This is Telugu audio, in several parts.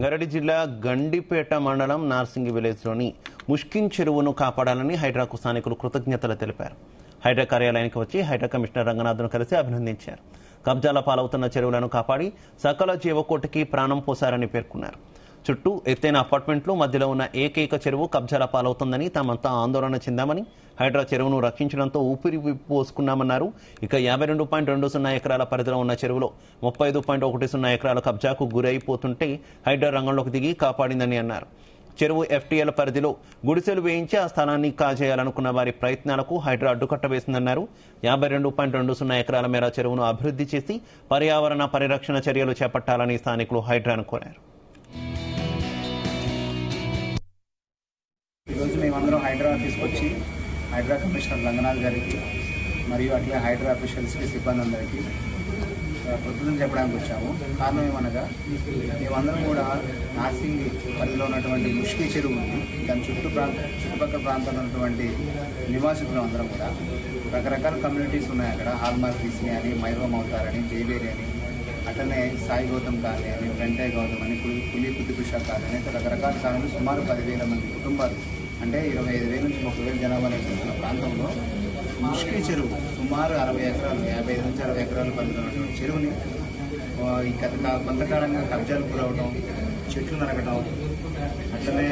రంగారెడ్డి జిల్లా గండిపేట మండలం నార్సింగి విలేజ్లోని ముష్కిన్ చెరువును కాపాడాలని హైడ్రాకు స్థానికులు కృతజ్ఞతలు తెలిపారు. హైడ్రా కార్యాలయానికి వచ్చి హైడ్రా కమిషనర్ రంగనాథ్ను కలిసి అభినందించారు. కబ్జాల పాలవుతున్న చెరువులను కాపాడి సకల జీవకోటికి ప్రాణం పోశారని పేర్కొన్నారు. చుట్టూ ఎత్తైన అపార్ట్మెంట్లు మధ్యలో ఉన్న ఏకైక చెరువు కబ్జాల పాలవుతుందని తామంతా ఆందోళన చెందామని, హైడ్రా చెరువును రక్షించడంతో ఊపిరి పోసుకున్నామన్నారు. ఇక 52.20 ఎకరాల పరిధిలో ఉన్న చెరువులో 35.10 ఎకరాల కబ్జాకు గురైపోతుంటే హైడ్రా రంగంలోకి దిగి కాపాడిందని అన్నారు. చెరువు FTL పరిధిలో గుడిసెలు వేయించి ఆ స్థలాన్ని కాజేయాలనుకున్న వారి ప్రయత్నాలకు హైడ్రా అడ్డుకట్ట వేసిందన్నారు. 52.20 ఎకరాల మేర చెరువును అభివృద్ధి చేసి పర్యావరణ పరిరక్షణ చర్యలు చేపట్టాలని స్థానికులు హైడ్రాను కోరారు. ఈరోజు మేమందరం హైడ్రా ఆఫీస్కి వచ్చి హైడ్రా కమిషనర్ రంగనాథ్ గారికి మరియు అట్లే హైడ్రా అఫీషియల్స్కి సిబ్బంది అందరికీ కృతజ్ఞతలు చెప్పడానికి వచ్చాము. కారణం ఏమనగా మేమందరం కూడా నార్సింగి పరిధిలో ఉన్నటువంటి ముష్కి చెరువు ఉంది, దాని చుట్టుపక్కల ప్రాంతంలో ఉన్నటువంటి నివాసితులు అందరం కూడా రకరకాల కమ్యూనిటీస్ ఉన్నాయి. అక్కడ హాల్మార్క్ తీసిని అని, మైరోమ్ అవుతారని, జైవేరి అని, అట్లనే సాయి గౌతమ్ కాలనీ అని, వెంటయ్య గౌతమ్ అని, పులి కుతుబుషా కాలనీ అని రకరకాల కాలనీలు సుమారు 10,000 మంది కుటుంబాలు, అంటే 25,000 నుంచి 30,000 జనాభా నివసిస్తున్న ప్రాంతంలో ముష్కి చెరువు సుమారు 60 ఎకరాలు, 55 నుంచి 60 ఎకరాలు పరిధినటువంటి చెరువుని ఈ కొంతకాలంగా కబ్జాలు గురవడం, చెట్లు నరకడం, అట్లనే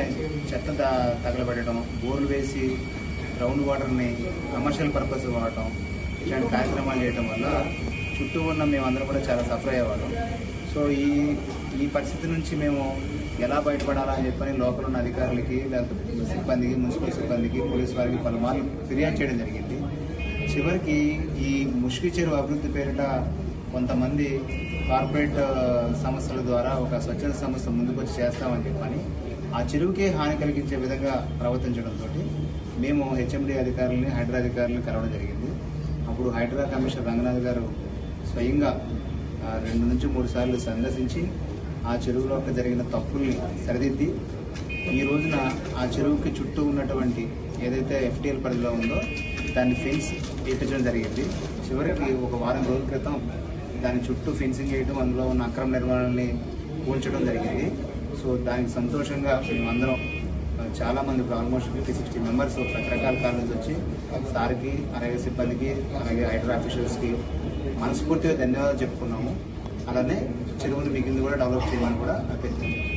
చెత్త తగలబెట్టడం, బోర్లు వేసి గ్రౌండ్ వాటర్ని కమర్షియల్ పర్పస్ వాడటం, ఇలాంటి కార్యక్రమాలు చేయడం వల్ల చుట్టూ ఉన్న మేమందరం కూడా చాలా సఫర్ అయ్యేవాళ్ళం. సో ఈ పరిస్థితి నుంచి మేము ఎలా బయటపడాలా అని చెప్పని లోపల ఉన్న అధికారులకి, లేకపోతే సిబ్బందికి, మున్సిపల్ సిబ్బందికి, పోలీసు వారికి పలుమార్లు ఫిర్యాదు చేయడం జరిగింది. చివరికి ఈ ముష్కి చెరువు అభివృద్ధి పేరిట కొంతమంది కార్పొరేట్ సంస్థల ద్వారా ఒక స్వచ్ఛంద సంస్థ ముందుకు వచ్చి చేస్తామని చెప్పని ఆ చెరువుకే హాని కలిగించే విధంగా ప్రవర్తించడంతో మేము HMD అధికారులని, హైడ్రా అధికారులను కలవడం జరిగింది. అప్పుడు హైడ్రా కమిషనర్ రంగనాథ్ గారు స్వయంగా 2 నుంచి 3 సార్లు సందర్శించి ఆ చెరువులో జరిగిన తప్పుల్ని సరిదిద్ది ఈ రోజున ఆ చెరువుకి చుట్టూ ఉన్నటువంటి ఏదైతే FTL పరిధిలో ఉందో దాన్ని ఫెన్స్ వేయించడం జరిగింది. చివరికి ఒక వారం రోజుల క్రితం దాని చుట్టూ ఫెన్సింగ్ వేయడం, అందులో ఉన్న అక్రమ నిర్మాణాలని కూల్చడం జరిగింది. సో దానికి సంతోషంగా మేమందరం చాలామంది, ఆల్మోస్ట్ 50-60 మెంబర్స్ రకరకాల కాలేజ్ వచ్చి సార్కి, అలాగే సిబ్బందికి, అలాగే హైడ్రా ఆఫీషియల్స్కి మనస్ఫూర్తిగా ధన్యవాదాలు చెప్పుకున్నాము. అలానే చెరువును మిగిలింది కూడా డెవలప్ చేయమని కూడా అభ్యర్థించాము.